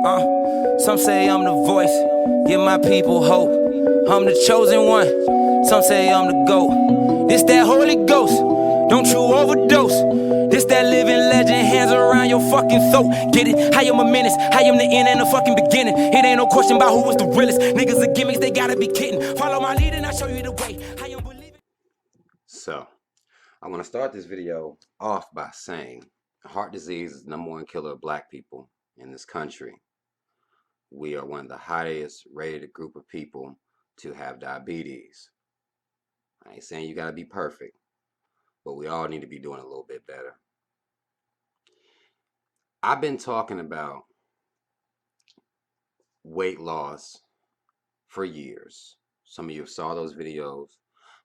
Some say I'm the voice, give my people hope. I'm the chosen one, some say I'm the GOAT. This that Holy Ghost, don't you overdose. This that living legend, hands around your fucking throat. Get it? I am a menace, I am the end and the fucking beginning. It ain't no question about who was the realest. Niggas are gimmicks, they gotta be kidding. Follow my lead and I'll show you the way. I am believing. So, I want to start this video off by saying heart disease is the #1 killer of black people in this country. We are one of the highest rated group of people to have diabetes. I ain't saying you got to be perfect, but we all need to be doing a little bit better. I've been talking about weight loss for years. Some of you saw those videos.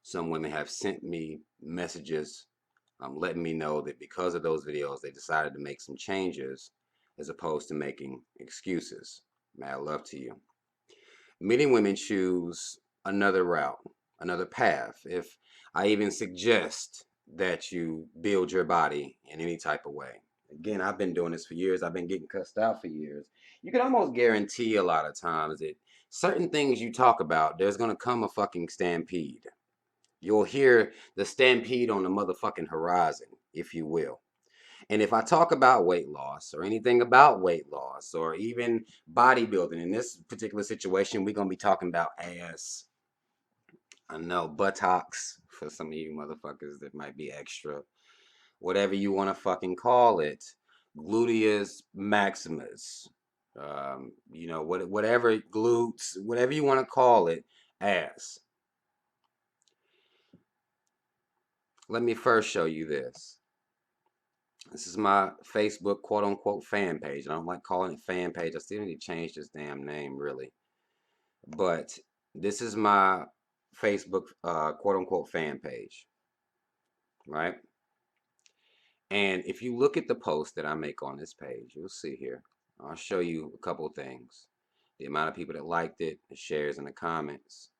Some women have sent me messages letting me know that because of those videos, they decided to make some changes as opposed to making excuses. Mad love to you. Many women choose another route, another path. If I even suggest that you build your body in any type of way. Again, I've been doing this for years. I've been getting cussed out for years. You can almost guarantee a lot of times that certain things you talk about, there's going to come a fucking stampede. You'll hear the stampede on the motherfucking horizon, if you will. And if I talk about weight loss or anything about weight loss or even bodybuilding, in this particular situation, we're going to be talking about ass. I know, buttocks for some of you motherfuckers that might be extra. Whatever you want to fucking call it. Gluteus maximus. Whatever glutes, whatever you want to call it, ass. Let me first show you this. This is my Facebook quote-unquote fan page. I don't like calling it fan page. I still need to change this damn name, really. But this is my Facebook quote-unquote fan page, right? And if you look at the post that I make on this page, you'll see here. I'll show you a couple of things. The amount of people that liked it, the shares, and the comments.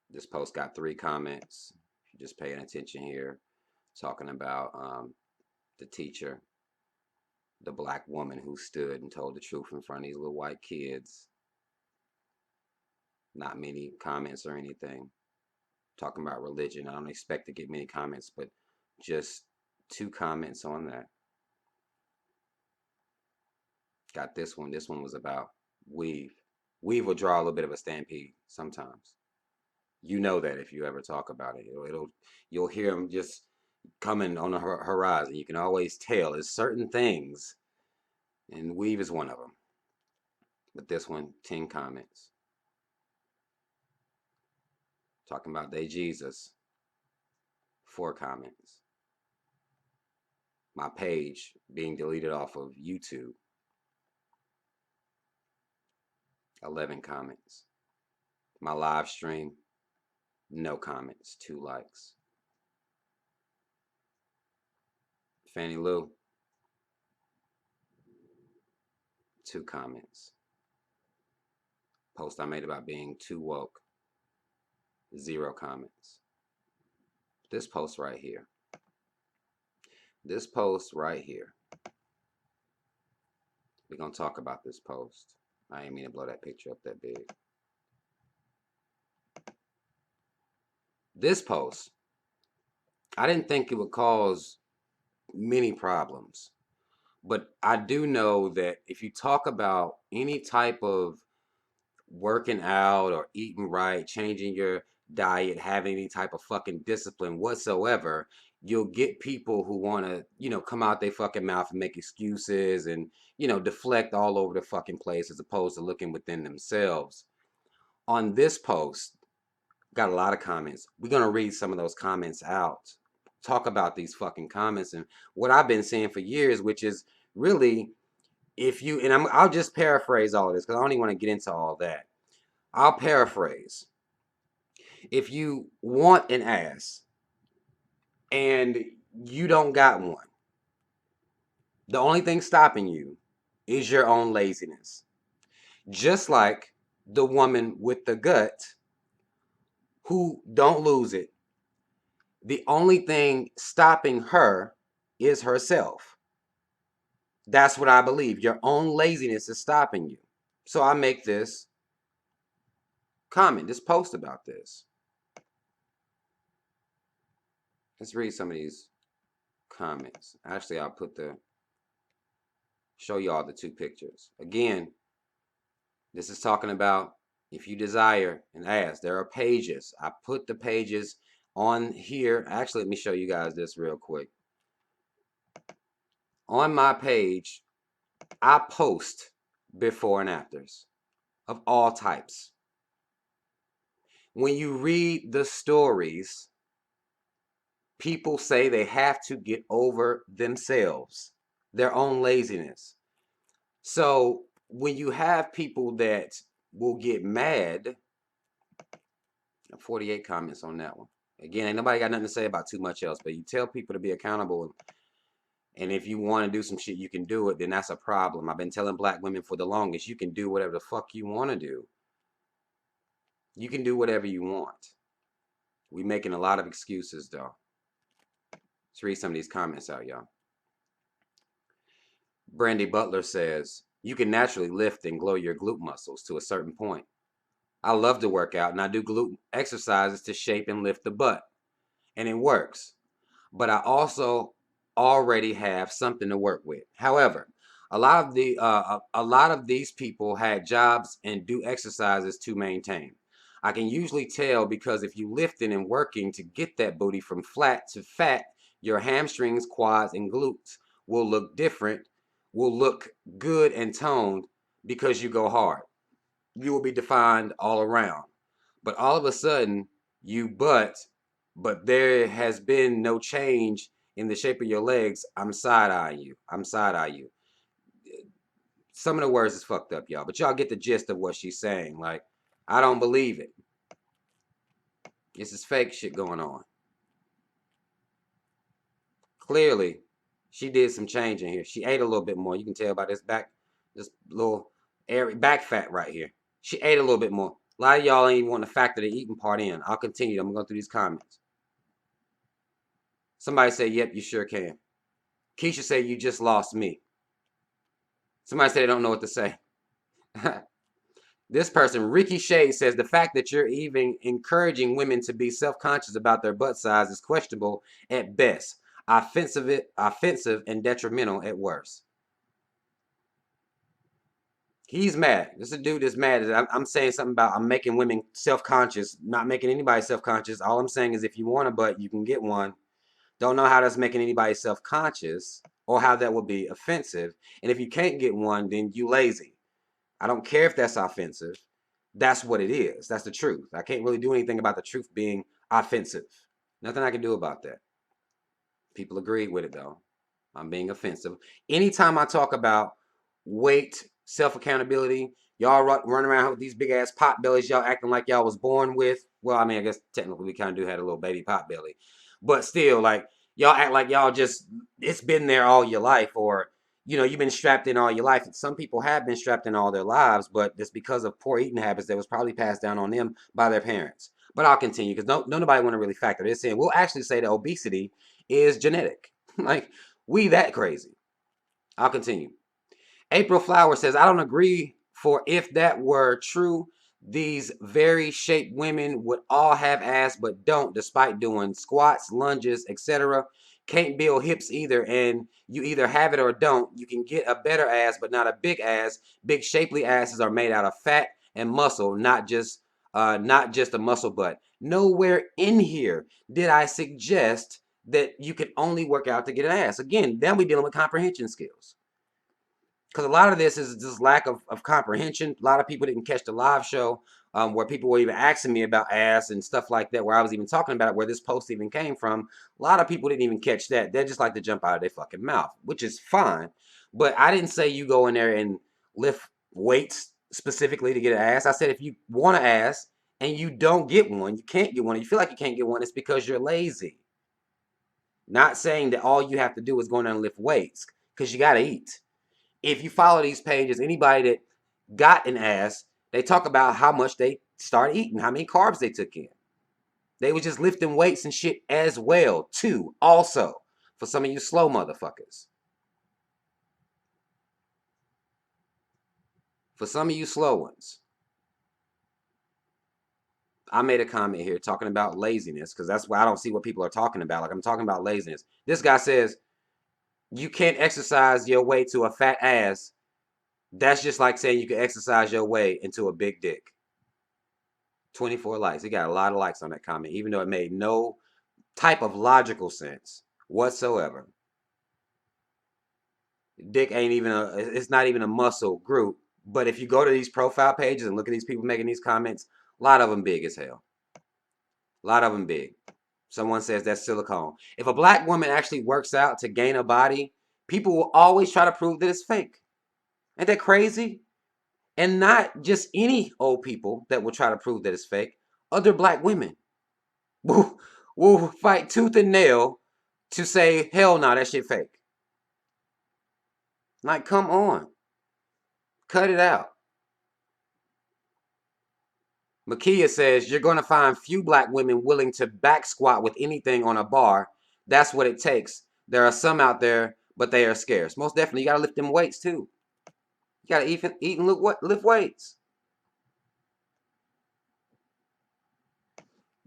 This post got 3 comments. If you're just paying attention here, talking about the teacher, the black woman who stood and told the truth in front of these little white kids. Not many comments or anything. Talking about religion. I don't expect to get many comments, but just 2 comments on that. Got this one. This one was about weave. Weave will draw a little bit of a stampede sometimes. You know that if you ever talk about it. You'll hear them just coming on the horizon. You can always tell. There's certain things, and weave is one of them. But this one, 10 comments. Talking about they Jesus. 4 comments. My page being deleted off of YouTube. 11 comments. My live stream, no comments, 2 likes. Fannie Lou, 2 comments. Post I made about being too woke, 0 comments. This post right here. This post right here. We're going to talk about this post. I ain't mean to blow that picture up that big. This post, I didn't think it would cause many problems. But I do know that if you talk about any type of working out or eating right, changing your diet, having any type of fucking discipline whatsoever, you'll get people who want to, come out their fucking mouth and make excuses and, deflect all over the fucking place as opposed to looking within themselves. On this post, got a lot of comments. We're going to read some of those comments out. Talk about these fucking comments and what I've been saying for years, which is really, I'll just paraphrase all of this because I don't even want to get into all that. I'll paraphrase. If you want an ass and you don't got one, the only thing stopping you is your own laziness. Just like the woman with the gut who don't lose it. The only thing stopping her is herself. That's what I believe. Your own laziness is stopping you. So I make this comment, this post about this. Let's read some of these comments. Actually, I'll show y'all the two pictures. Again, this is talking about if you desire and ask. There are pages. I put the pages on here. Actually, let me show you guys this real quick. On my page, I post before and afters of all types. When you read the stories, people say they have to get over themselves, their own laziness. So when you have people that will get mad, 48 comments on that one. Again, ain't nobody got nothing to say about too much else, but you tell people to be accountable. And if you want to do some shit, you can do it, then that's a problem. I've been telling black women for the longest, you can do whatever the fuck you want to do. You can do whatever you want. We making a lot of excuses, though. Let's read some of these comments out, y'all. Brandy Butler says, you can naturally lift and glow your glute muscles to a certain point. I love to work out, and I do glute exercises to shape and lift the butt. And it works. But I also already have something to work with. However, a lot of these people had jobs and do exercises to maintain. I can usually tell because if you lifting and working to get that booty from flat to fat, your hamstrings, quads, and glutes will look different, will look good and toned because you go hard. You will be defined all around. But all of a sudden, but there has been no change in the shape of your legs. I'm side-eyeing you. I'm side-eyeing you. Some of the words is fucked up, y'all. But y'all get the gist of what she's saying. Like, I don't believe it. This is fake shit going on. Clearly, she did some change in here. She ate a little bit more. You can tell by this little airy back fat right here. She ate a little bit more. A lot of y'all ain't even want to factor the eating part in. I'll continue. I'm going to go through these comments. Somebody say, yep, you sure can. Keisha said, you just lost me. Somebody said they don't know what to say. This person, Ricky Shade, says the fact that you're even encouraging women to be self-conscious about their butt size is questionable at best, offensive and detrimental at worst. He's mad. This is a dude that's mad. I'm saying something about I'm making women self-conscious, not making anybody self-conscious. All I'm saying is if you want a butt, you can get one. Don't know how that's making anybody self-conscious or how that would be offensive. And if you can't get one, then you lazy. I don't care if that's offensive. That's what it is. That's the truth. I can't really do anything about the truth being offensive. Nothing I can do about that. People agree with it, though. I'm being offensive. Anytime I talk about weight, self-accountability, y'all run around with these big-ass pot bellies y'all acting like y'all was born with. Well, I mean, I guess technically we kind of do have a little baby pot belly. But still, like, y'all act like y'all just, it's been there all your life, or, you know, you've been strapped in all your life. And some people have been strapped in all their lives, but it's because of poor eating habits that was probably passed down on them by their parents. But I'll continue because nobody want to really factor this in. We'll actually say that obesity is genetic. Like, we that crazy. I'll continue. April Flower says, I don't agree, for if that were true, these very shaped women would all have ass but don't, despite doing squats, lunges, etc. Can't build hips either, and you either have it or don't. You can get a better ass but not a big ass. Big shapely asses are made out of fat and muscle, not just a muscle butt. Nowhere in here did I suggest that you can only work out to get an ass. Again, then we're dealing with comprehension skills. Because a lot of this is just lack of comprehension. A lot of people didn't catch the live show where people were even asking me about ass and stuff like that, where I was even talking about it, where this post even came from. A lot of people didn't even catch that. They just like to jump out of their fucking mouth, which is fine. But I didn't say you go in there and lift weights specifically to get an ass. I said if you want an ass and you don't get one, you can't get one, and you feel like you can't get one, it's because you're lazy. Not saying that all you have to do is go in there and lift weights, because you got to eat. If you follow these pages, anybody that got an ass, they talk about how much they started eating, how many carbs they took in. They was just lifting weights and shit as well, too, also, for some of you slow motherfuckers. For some of you slow ones, I made a comment here talking about laziness because that's why I don't see what people are talking about. Like I'm talking about laziness. This guy says you can't exercise your way to a fat ass. That's just like saying you can exercise your way into a big dick. 24 likes. He got a lot of likes on that comment, even though it made no type of logical sense whatsoever. Dick ain't even it's not even a muscle group. But if you go to these profile pages and look at these people making these comments, a lot of them big as hell. A lot of them big. Someone says that's silicone. If a black woman actually works out to gain a body, people will always try to prove that it's fake. Ain't that crazy? And not just any old people that will try to prove that it's fake. Other black women will fight tooth and nail to say, hell no, that shit fake. Like, come on. Cut it out. Makia says, you're going to find few black women willing to back squat with anything on a bar. That's what it takes. There are some out there, but they are scarce. Most definitely, you got to lift them weights, too. You got to eat and lift weights.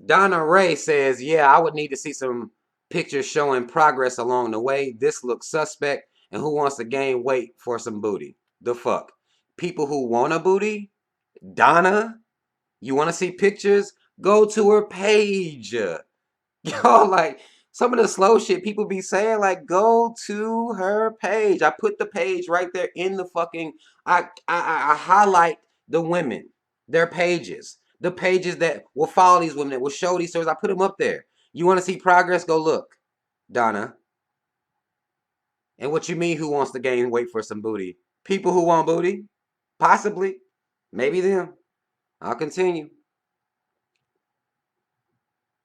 Donna Ray says, yeah, I would need to see some pictures showing progress along the way. This looks suspect. And who wants to gain weight for some booty? The fuck? People who want a booty? Donna? You want to see pictures? Go to her page. Y'all, like, some of the slow shit people be saying, like, go to her page. I put the page right there in the fucking, I highlight the women, their pages, the pages that will follow these women, that will show these stories. I put them up there. You want to see progress? Go look, Donna. And what you mean, who wants to gain weight for some booty? People who want booty? Possibly. Maybe them. I'll continue.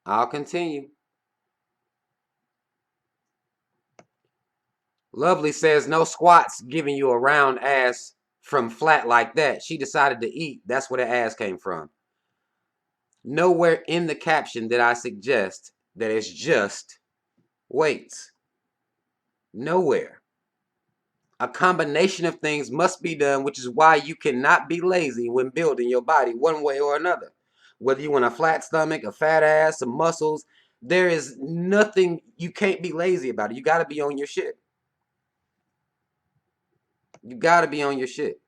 I'll continue. Lovely says, no squats giving you a round ass from flat like that. She decided to eat. That's where the ass came from. Nowhere in the caption did I suggest that it's just weights. Nowhere. A combination of things must be done, which is why you cannot be lazy when building your body one way or another. Whether you want a flat stomach, a fat ass, some muscles, there is nothing you can't be lazy about it. You got to be on your shit. You got to be on your shit.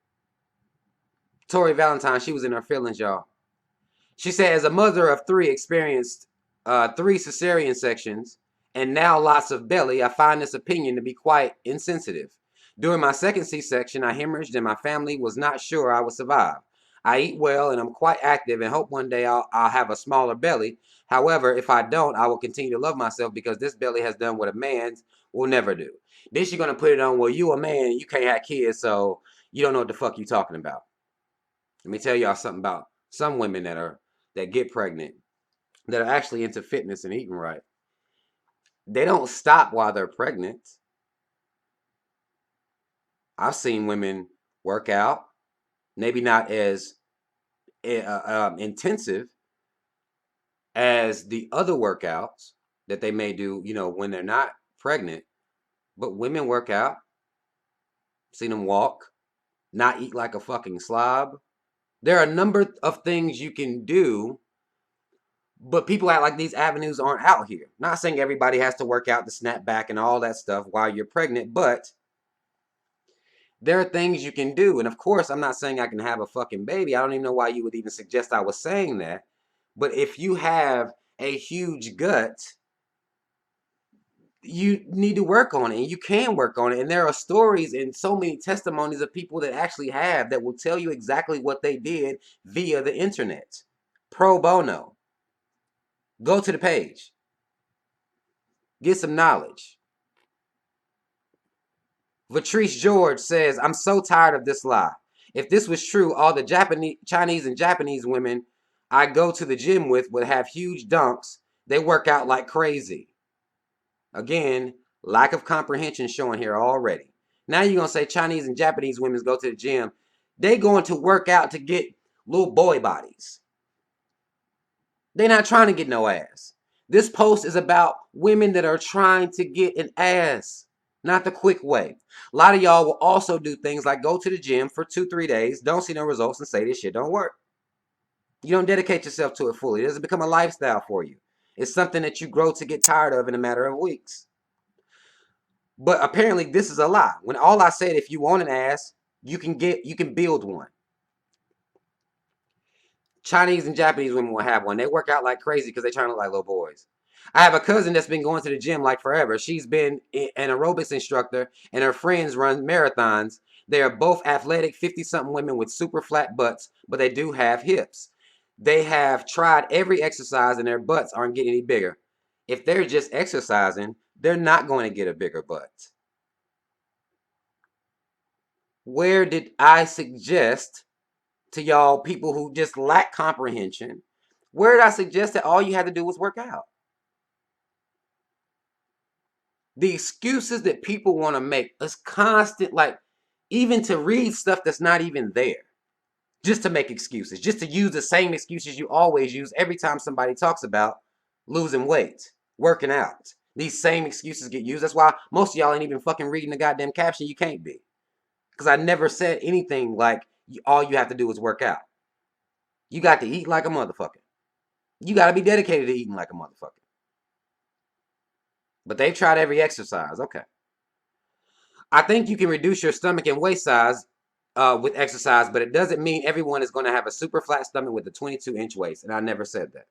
Tori Valentine, she was in her feelings, y'all. She said, as a mother of three, experienced 3 cesarean sections and now lots of belly, I find this opinion to be quite insensitive. During my second C-section, I hemorrhaged and my family was not sure I would survive. I eat well and I'm quite active and hope one day I'll have a smaller belly. However, if I don't, I will continue to love myself because this belly has done what a man's will never do. Then she's going to put it on, well, you a man, you can't have kids, so you don't know what the fuck you talking about. Let me tell y'all something about some women that get pregnant, that are actually into fitness and eating right. They don't stop while they're pregnant. I've seen women work out, maybe not as intensive as the other workouts that they may do, when they're not pregnant. But women work out, seen them walk, not eat like a fucking slob. There are a number of things you can do, but people act like these avenues aren't out here. Not saying everybody has to work out to snap back and all that stuff while you're pregnant, but there are things you can do. And of course, I'm not saying I can have a fucking baby. I don't even know why you would even suggest I was saying that. But if you have a huge gut, you need to work on it, and you can work on it. And there are stories and so many testimonies of people that actually have, that will tell you exactly what they did via the internet. Pro bono. Go to the page. Get some knowledge. Vatrice George says, I'm so tired of this lie. If this was true, all the Chinese and Japanese women I go to the gym with would have huge dunks. They work out like crazy. Again, lack of comprehension showing here already. Now you're going to say Chinese and Japanese women go to the gym. They going to work out to get little boy bodies. They're not trying to get no ass. This post is about women that are trying to get an ass, not the quick way. A lot of y'all will also do things like go to the gym for 2-3 days, don't see no results, and say this shit don't work. You don't dedicate yourself to it fully. It doesn't become a lifestyle for you. It's something that you grow to get tired of in a matter of weeks. But apparently this is a lie. When all I said, if you want an ass, you can build one. Chinese and Japanese women will have one. They work out like crazy because they trying to look like little boys. I have a cousin that's been going to the gym like forever. She's been an aerobics instructor, and her friends run marathons. They are both athletic, 50-something women with super flat butts, but they do have hips. They have tried every exercise, and their butts aren't getting any bigger. If they're just exercising, they're not going to get a bigger butt. Where did I suggest to y'all people who just lack comprehension, where did I suggest that all you had to do was work out? The excuses that people want to make is constant, like even to read stuff that's not even there, just to make excuses, just to use the same excuses you always use every time somebody talks about losing weight, working out. These same excuses get used. That's why most of y'all ain't even fucking reading the goddamn caption. You can't be. Because I never said anything like all you have to do is work out. You got to eat like a motherfucker. You got to be dedicated to eating like a motherfucker. But they've tried every exercise. Okay. I think you can reduce your stomach and waist size with exercise, but it doesn't mean everyone is going to have a super flat stomach with a 22-inch waist. And I never said that.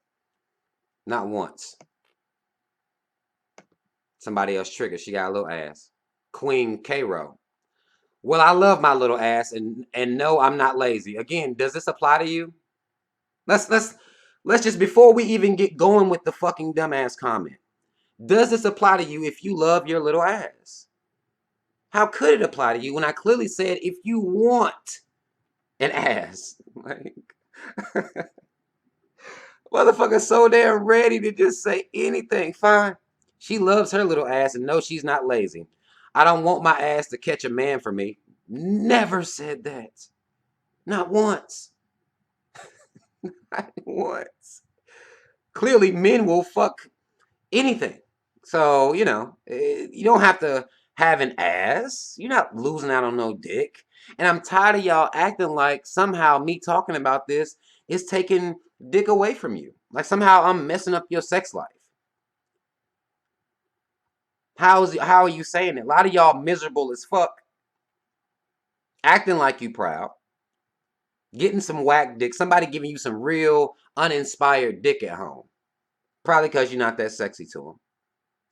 Not once. Somebody else triggered. She got a little ass. Queen K-Ro. Well, I love my little ass, and no, I'm not lazy. Again, does this apply to you? Let's just, before we even get going with the fucking dumbass comment, does this apply to you if you love your little ass? How could it apply to you when I clearly said if you want an ass? Like, motherfucker's so damn ready to just say anything. Fine. She loves her little ass, and no, she's not lazy. I don't want my ass to catch a man for me. Never said that. Not once. Not once. Clearly, men will fuck anything. So, you don't have to have an ass. You're not losing out on no dick. And I'm tired of y'all acting like somehow me talking about this is taking dick away from you. Like somehow I'm messing up your sex life. How are you saying it? A lot of y'all miserable as fuck. Acting like you proud. Getting some whack dick. Somebody giving you some real uninspired dick at home. Probably because you're not that sexy to them.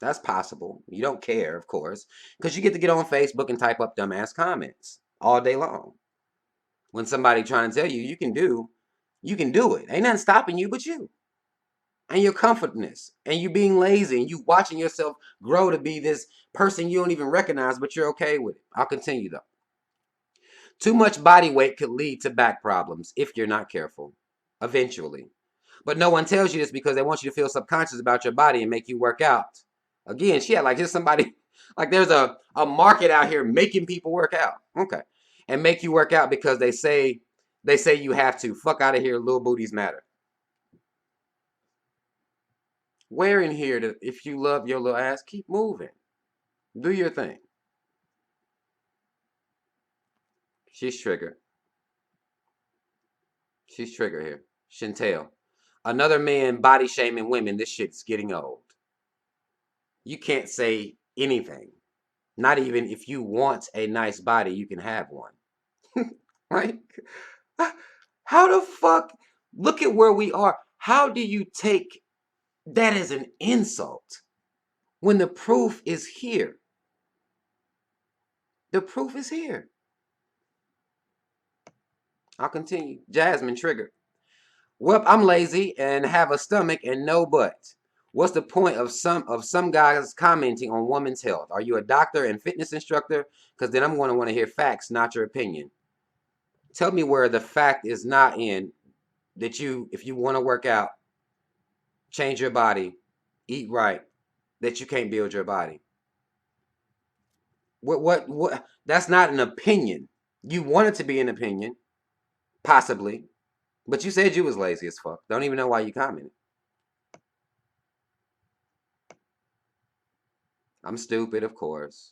That's possible. You don't care, of course, because you get to get on Facebook and type up dumbass comments all day long. When somebody trying to tell you you can do it. Ain't nothing stopping you but you. And your comfortness. And you being lazy. And you watching yourself grow to be this person you don't even recognize, but you're okay with it. I'll continue, though. Too much body weight could lead to back problems if you're not careful. Eventually. But no one tells you this because they want you to feel subconscious about your body and make you work out. Again, she had like here's somebody, like there's a market out here making people work out. Okay. And make you work out because they say you have to. Fuck out of here, little booties matter. Where in here, if you love your little ass, keep moving. Do your thing. She's triggered. She's triggered here. Chantel. Another man body shaming women. This shit's getting old. You can't say anything. Not even if you want a nice body, you can have one. Right? How the fuck? Look at where we are. How do you take that as an insult when the proof is here? The proof is here. I'll continue. Jasmine triggered. Well, I'm lazy and have a stomach and no butt. What's the point of some guys commenting on women's health? Are you a doctor and fitness instructor? Because then I'm going to want to hear facts, not your opinion. Tell me where the fact is not in that if you want to work out, change your body, eat right, that you can't build your body. What? That's not an opinion. You want it to be an opinion, possibly, but you said you was lazy as fuck. Don't even know why you commented. I'm stupid, of course.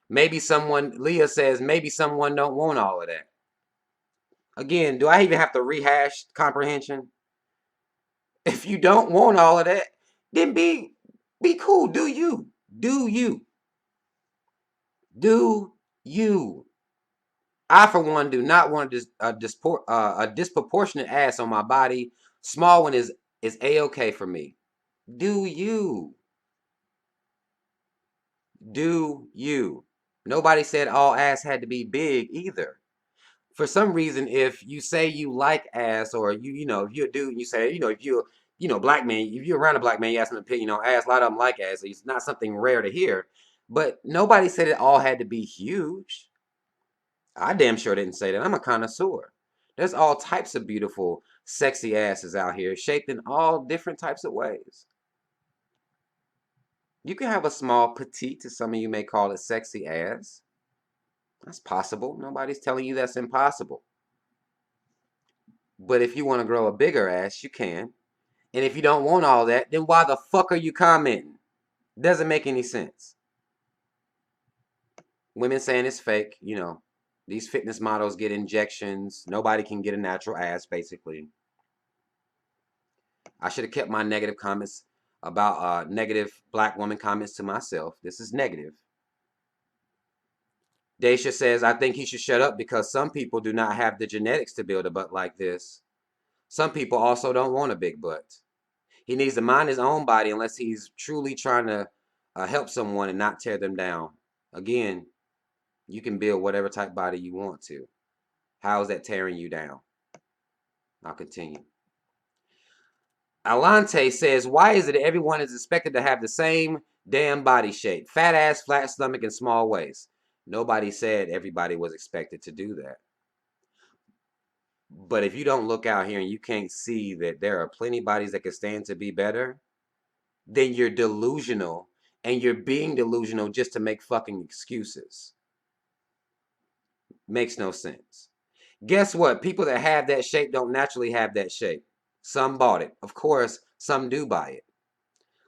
Maybe someone, Leah says, maybe someone don't want all of that. Again, do I even have to rehash comprehension? If you don't want all of that, then be cool. Do you? Do you? Do you? I, for one, do not want a disproportionate ass on my body. Small one is a-okay for me. Do you? Do you? Nobody said all ass had to be big either. For some reason, if you say you like ass, or if you're a dude and you say, if you're, black man, if you're around a black man, you ask an opinion on ass, a lot of them like ass. It's not something rare to hear. But nobody said it all had to be huge. I damn sure didn't say that. I'm a connoisseur. There's all types of beautiful, sexy asses out here, shaped in all different types of ways. You can have a small petite, to some of you may call it sexy ass. That's possible. Nobody's telling you that's impossible. But if you want to grow a bigger ass, you can. And if you don't want all that, then why the fuck are you commenting? Doesn't make any sense. Women saying it's fake, these fitness models get injections. Nobody can get a natural ass, basically. I should have kept my negative comments about negative black woman comments to myself. This is negative. Daisha says, I think he should shut up because some people do not have the genetics to build a butt like this. Some people also don't want a big butt. He needs to mind his own body unless he's truly trying to help someone and not tear them down. Again, you can build whatever type body you want to. How is that tearing you down? I'll continue. Alante says, why is it that everyone is expected to have the same damn body shape? Fat ass, flat stomach, and small waist. Nobody said everybody was expected to do that. But if you don't look out here and you can't see that there are plenty of bodies that can stand to be better, then you're delusional, and you're being delusional just to make fucking excuses. Makes no sense. Guess what? People that have that shape don't naturally have that shape. Some bought it. Of course, some do buy it.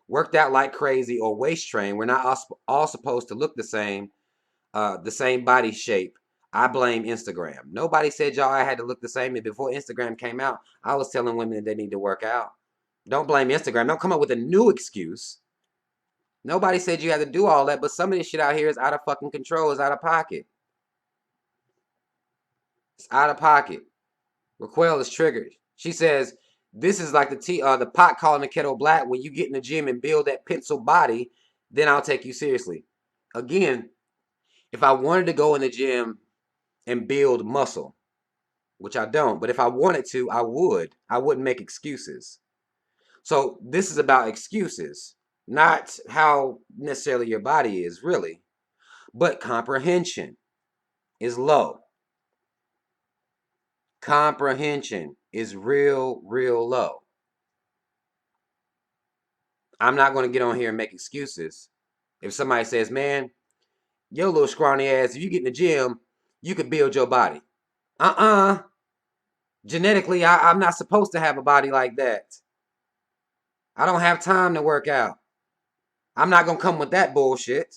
Worked out like crazy or waist trained. We're not all supposed to look the same body shape. I blame Instagram. Nobody said y'all had to look the same. And before Instagram came out, I was telling women that they need to work out. Don't blame Instagram. Don't come up with a new excuse. Nobody said you had to do all that, but some of this shit out here is out of fucking control. It's out of pocket. It's out of pocket. Raquel is triggered. She says, this is like the pot calling the kettle black. When you get in the gym and build that pencil body, then I'll take you seriously. Again, if I wanted to go in the gym and build muscle, which I don't, but if I wanted to, I would. I wouldn't make excuses. So this is about excuses, not how necessarily your body is, really. But comprehension is low. Comprehension is real, real low. I'm not going to get on here and make excuses. If somebody says, man, your little scrawny ass, if you get in the gym, you could build your body. Genetically, I'm not supposed to have a body like that. I don't have time to work out. I'm not going to come with that bullshit.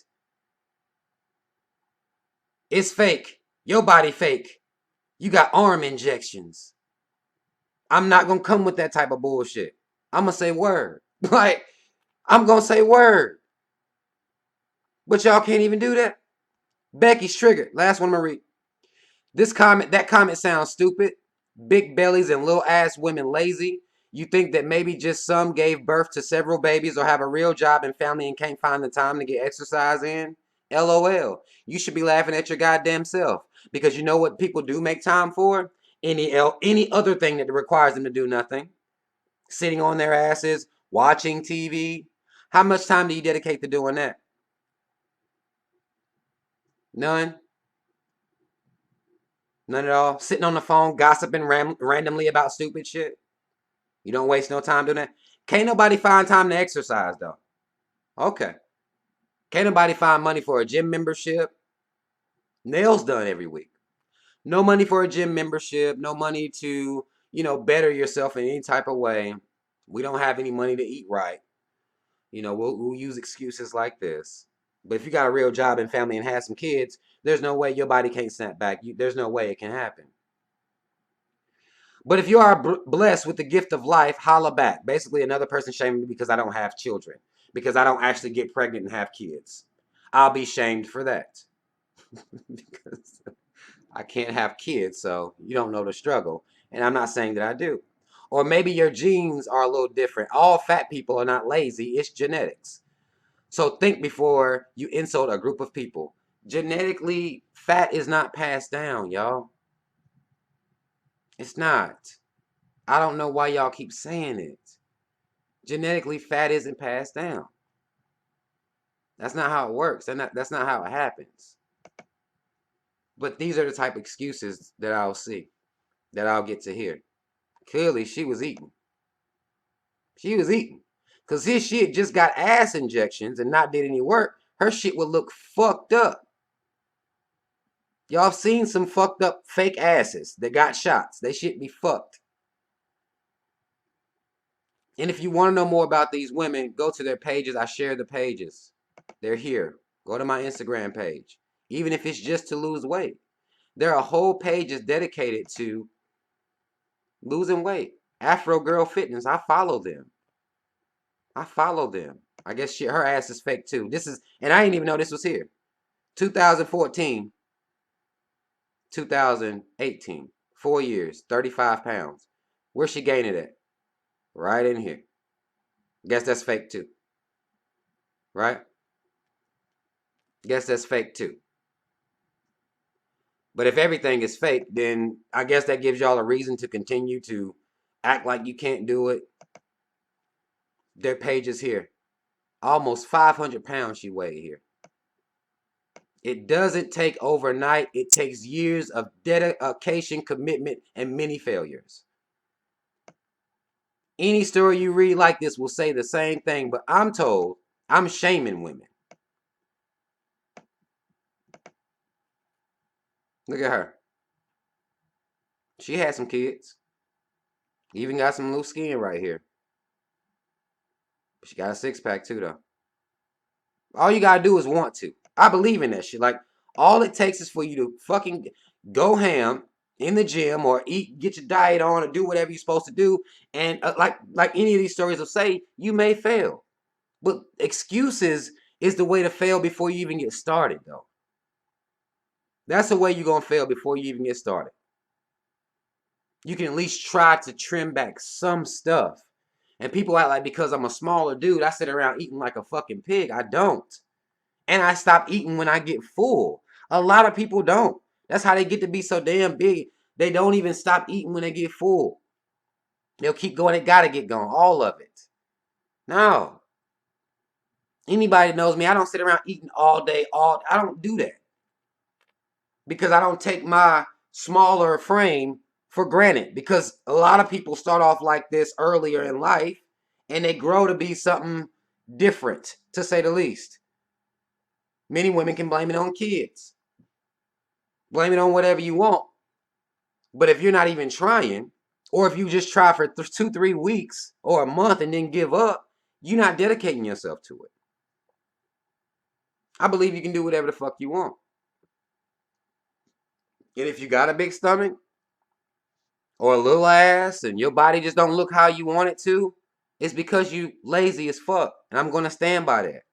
It's fake. Your body fake. You got arm injections. I'm not going to come with that type of bullshit. I'm going to say word. Like, I'm going to say word. But y'all can't even do that. Becky's triggered. Last one I'm going to read. That comment sounds stupid. Big bellies and little ass women lazy. You think that maybe just some gave birth to several babies or have a real job and family and can't find the time to get exercise in? LOL. You should be laughing at your goddamn self. Because you know what people do make time for? Any other thing that requires them to do nothing. Sitting on their asses, watching TV. How much time do you dedicate to doing that? None? None at all? Sitting on the phone, gossiping randomly about stupid shit? You don't waste no time doing that? Can't nobody find time to exercise, though. Okay. Can't nobody find money for a gym membership? Nails done every week. No money for a gym membership. No money to, better yourself in any type of way. We don't have any money to eat right. We'll use excuses like this. But if you got a real job and family and have some kids, there's no way your body can't snap back. There's no way it can happen. But if you are blessed with the gift of life, holla back. Basically, another person shaming me because I don't have children, because I don't actually get pregnant and have kids. I'll be shamed for that because I can't have kids, so you don't know the struggle. And I'm not saying that I do. Or maybe your genes are a little different. All fat people are not lazy, it's genetics. So think before you insult a group of people. Genetically, fat is not passed down, y'all. It's not. I don't know why y'all keep saying it. Genetically, fat isn't passed down. That's not how it works. That's not how it happens. But these are the type of excuses that I'll see, that I'll get to hear. Clearly, she was eating. She was eating. Because his shit just got ass injections and not did any work. Her shit would look fucked up. Y'all have seen some fucked up fake asses that got shots. They shit be fucked. And if you want to know more about these women, go to their pages. I share the pages. They're here. Go to my Instagram page. Even if it's just to lose weight. There are whole pages dedicated to losing weight. Afro Girl Fitness. I follow them. I guess her ass is fake too. And I didn't even know this was here. 2014, 2018. 4 years, 35 pounds. Where's she gaining it at? Right in here. Guess that's fake too. Right? Guess that's fake too. But if everything is fake, then I guess that gives y'all a reason to continue to act like you can't do it. Their page is here. Almost 500 pounds she weighed here. It doesn't take overnight. It takes years of dedication, commitment, and many failures. Any story you read like this will say the same thing, but I'm told I'm shaming women. Look at her. She had some kids. Even got some loose skin right here. She got a six-pack too, though. All you gotta do is want to. I believe in that shit. Like, all it takes is for you to fucking go ham in the gym or eat, get your diet on, or do whatever you're supposed to do. And like any of these stories will say, you may fail. But excuses is the way to fail before you even get started, though. That's the way you're gonna fail before you even get started. You can at least try to trim back some stuff. And people act like because I'm a smaller dude, I sit around eating like a fucking pig. I don't. And I stop eating when I get full. A lot of people don't. That's how they get to be so damn big. They don't even stop eating when they get full. They'll keep going. They gotta get going. All of it. No. Anybody knows me, I don't sit around eating all day. I don't do that. Because I don't take my smaller frame for granted. Because a lot of people start off like this earlier in life. And they grow to be something different, to say the least. Many women can blame it on kids. Blame it on whatever you want. But if you're not even trying, or if you just try for 2-3 weeks or a month and then give up, you're not dedicating yourself to it. I believe you can do whatever the fuck you want. And if you got a big stomach or a little ass and your body just don't look how you want it to, it's because you lazy as fuck. And I'm going to stand by that.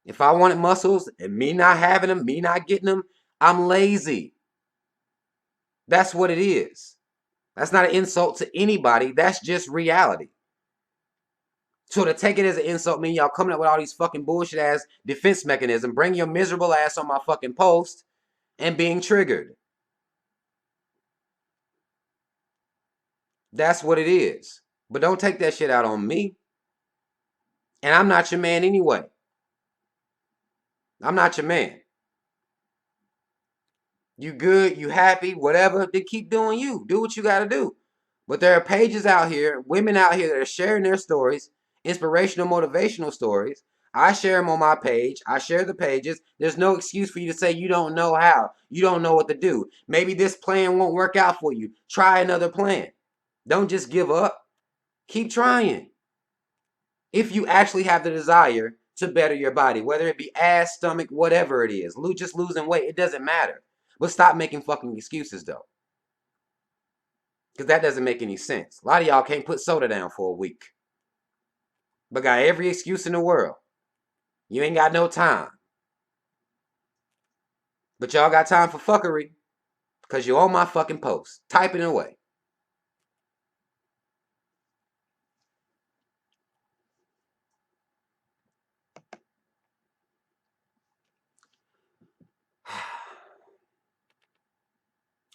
If I wanted muscles and me not having them, me not getting them, I'm lazy. That's what it is. That's not an insult to anybody. That's just reality. So to take it as an insult means y'all coming up with all these fucking bullshit ass defense mechanism, bring your miserable ass on my fucking post and being triggered. That's what it is. But don't take that shit out on me. And I'm not your man anyway. I'm not your man. You good, you happy, whatever, then keep doing you. Do what you got to do. But there are pages out here, women out here that are sharing their stories, inspirational, motivational stories. I share them on my page. I share the pages. There's no excuse for you to say you don't know how. You don't know what to do. Maybe this plan won't work out for you. Try another plan. Don't just give up. Keep trying. If you actually have the desire to better your body, whether it be ass, stomach, whatever it is. Just losing weight, it doesn't matter. But stop making fucking excuses though, because that doesn't make any sense. A lot of y'all can't put soda down for a week, but got every excuse in the world. You ain't got no time, but y'all got time for fuckery because you're on my fucking post, typing away.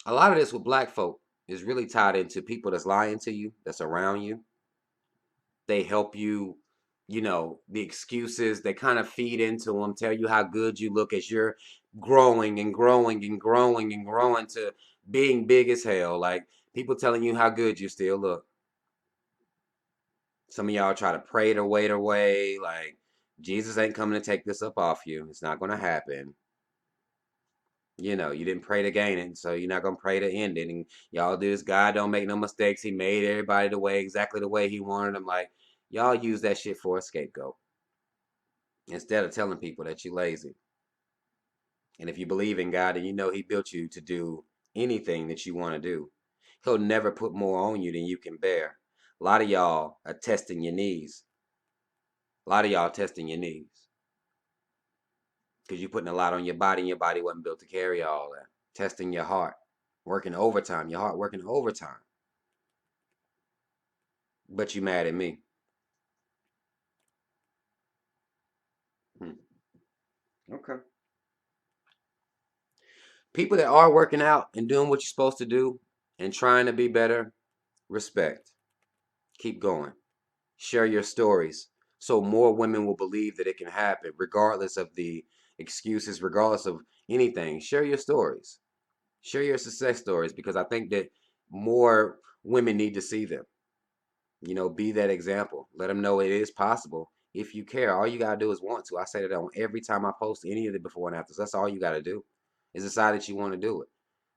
A lot of this with black folk is really tied into people that's lying to you, that's around you. They help you, the excuses, they kind of feed into them, tell you how good you look as you're growing and growing and growing and growing to being big as hell. Like people telling you how good you still look. Some of y'all try to pray their weight away. Like Jesus ain't coming to take this up off you. It's not going to happen. You didn't pray to gain it, so you're not gonna pray to end it. And y'all do this. God don't make no mistakes. He made everybody exactly the way he wanted them. Like y'all use that shit for a scapegoat instead of telling people that you're lazy. And if you believe in God and you know he built you to do anything that you want to do, he'll never put more on you than you can bear. A lot of y'all are testing your knees. A lot of y'all testing your knees because you're putting a lot on your body and your body wasn't built to carry all that. Testing your heart, working overtime, your heart working overtime. But you mad at me. Okay. People that are working out and doing what you're supposed to do and trying to be better, respect. Keep going. Share your stories so more women will believe that it can happen, regardless of the excuses, regardless of anything. Share your stories. Share your success stories because I think that more women need to see them. Be that example. Let them know it is possible if you care. All you gotta do is want to. I say that on every time I post any of the before and afters. That's all you gotta do is decide that you want to do it.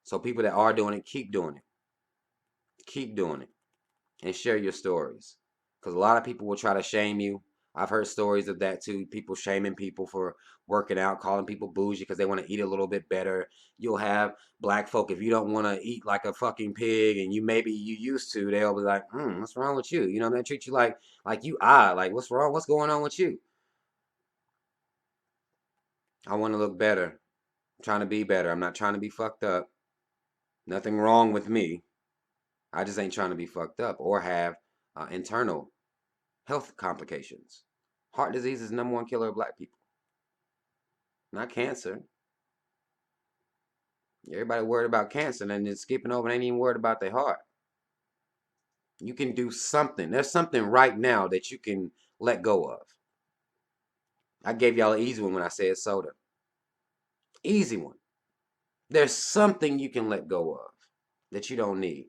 So people that are doing it, keep doing it. Keep doing it and share your stories. Because a lot of people will try to shame you. I've heard stories of that too. People shaming people for working out, calling people bougie because they want to eat a little bit better. You'll have black folk, if you don't want to eat like a fucking pig and you used to, they'll be like, what's wrong with you? They treat you like you odd. Like, what's wrong? What's going on with you? I want to look better. I'm trying to be better. I'm not trying to be fucked up. Nothing wrong with me. I just ain't trying to be fucked up or have internal health complications. Heart disease is the #1 killer of black people, not cancer. Everybody worried about cancer and then skipping over and ain't even worried about their heart. You can do something. There's something right now that you can let go of. I gave y'all an easy one when I said soda. Easy one. There's something you can let go of that you don't need.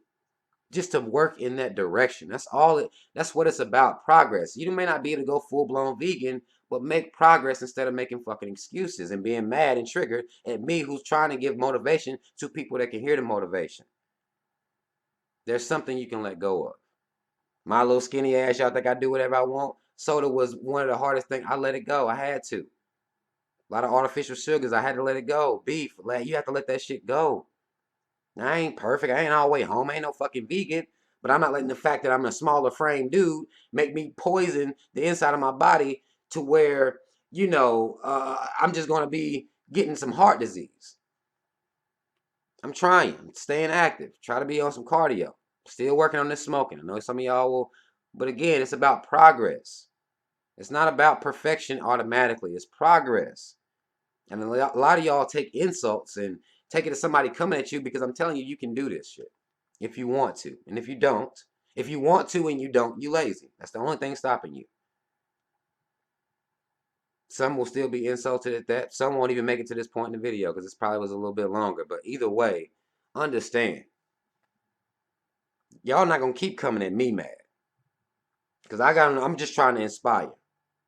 Just to work in that direction. That's what it's about. Progress. You may not be able to go full-blown vegan, but make progress instead of making fucking excuses and being mad and triggered at me who's trying to give motivation to people that can hear the motivation. There's something you can let go of. My little skinny ass, y'all think I do whatever I want? Soda was one of the hardest things. I let it go. I had to. A lot of artificial sugars, I had to let it go. Beef, you have to let that shit go. I ain't perfect. I ain't all the way home. I ain't no fucking vegan. But I'm not letting the fact that I'm a smaller frame dude make me poison the inside of my body to where, I'm just going to be getting some heart disease. I'm trying. I'm staying active. Try to be on some cardio. Still working on this smoking. I know some of y'all will. But again, it's about progress. It's not about perfection automatically. It's progress. And a lot of y'all take insults and take it as somebody coming at you because I'm telling you, you can do this shit if you want to. And if you don't, if you want to and you don't, you lazy. That's the only thing stopping you. Some will still be insulted at that. Some won't even make it to this point in the video because this probably was a little bit longer. But either way, understand. Y'all not going to keep coming at me mad. Because I'm just trying to inspire.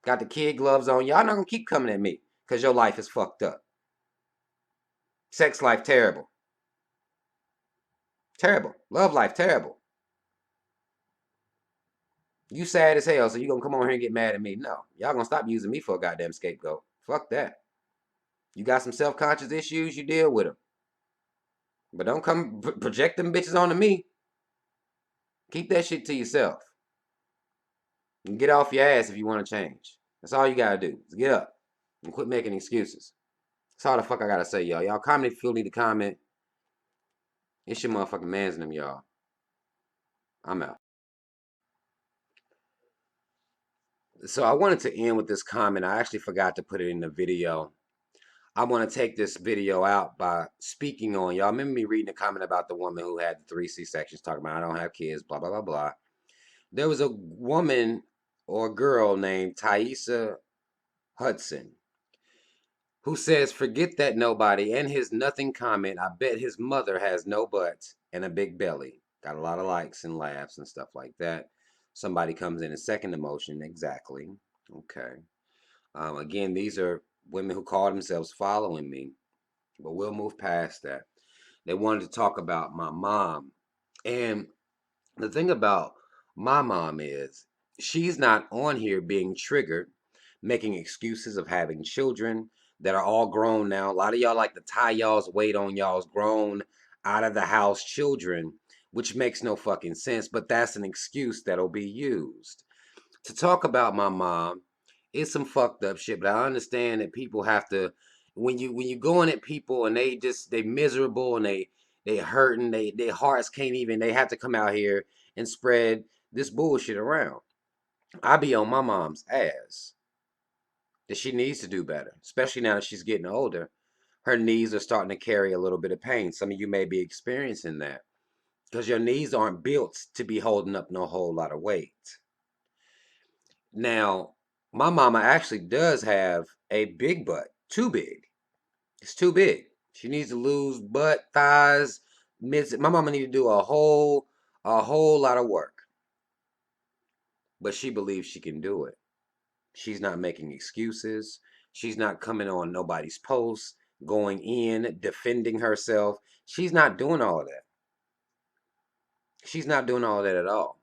Got the kid gloves on. Y'all not going to keep coming at me because your life is fucked up. Sex life, terrible. Terrible. Love life, terrible. You sad as hell, so you gonna come on here and get mad at me? No. Y'all gonna stop using me for a goddamn scapegoat. Fuck that. You got some self-conscious issues, you deal with them. But don't come project them bitches onto me. Keep that shit to yourself. And get off your ass if you want to change. That's all you gotta do. Is get up and quit making excuses. That's all the fuck I gotta say, y'all. Y'all comment if you feel need to comment. It's your motherfucking man's them, y'all. I'm out. So I wanted to end with this comment. I actually forgot to put it in the video. I want to take this video out by speaking on, y'all remember me reading a comment about the woman who had the 3 C-sections, talking about I don't have kids, blah, blah, blah, blah. There was a woman or girl named Thaisa Hudson who says, forget that nobody and his nothing comment. I bet his mother has no butt and a big belly. Got a lot of likes and laughs and stuff like that. Somebody comes in a second emotion. Exactly. Okay. Again, these are women who call themselves following me, but we'll move past that. They wanted to talk about my mom. And the thing about my mom is she's not on here being triggered, making excuses of having children that are all grown now. A lot of y'all like to tie y'all's weight on y'all's grown, out of the house children, which makes no fucking sense, but that's an excuse that'll be used. To talk about my mom, it's some fucked up shit, but I understand that people have to, when you going at people and they miserable and they hurting, their hearts can't even, they have to come out here and spread this bullshit around. I be on my mom's ass that she needs to do better, especially now that she's getting older. Her knees are starting to carry a little bit of pain. Some of you may be experiencing that because your knees aren't built to be holding up no whole lot of weight. Now, my mama actually does have a big butt, too big. It's too big. She needs to lose butt, thighs, midsection. My mama need to do a whole lot of work. But she believes she can do it. She's not making excuses. She's not coming on nobody's posts, going in, defending herself. She's not doing all of that. She's not doing all of that at all.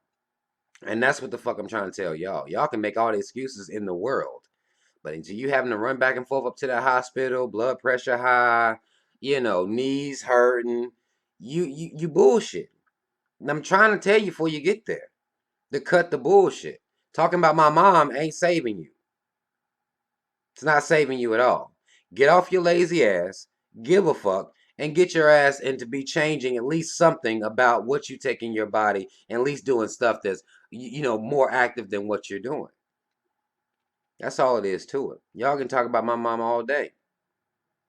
And that's what the fuck I'm trying to tell y'all. Y'all can make all the excuses in the world. But until you having to run back and forth up to the hospital, blood pressure high, knees hurting, you bullshit. And I'm trying to tell you before you get there to cut the bullshit. Talking about my mom ain't saving you. It's not saving you at all. Get off your lazy ass, give a fuck, and get your ass into be changing at least something about what you take in your body, and at least doing stuff that's more active than what you're doing. That's all it is to it. Y'all can talk about my mama all day.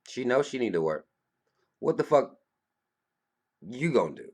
She knows she need to work. What the fuck you gonna do?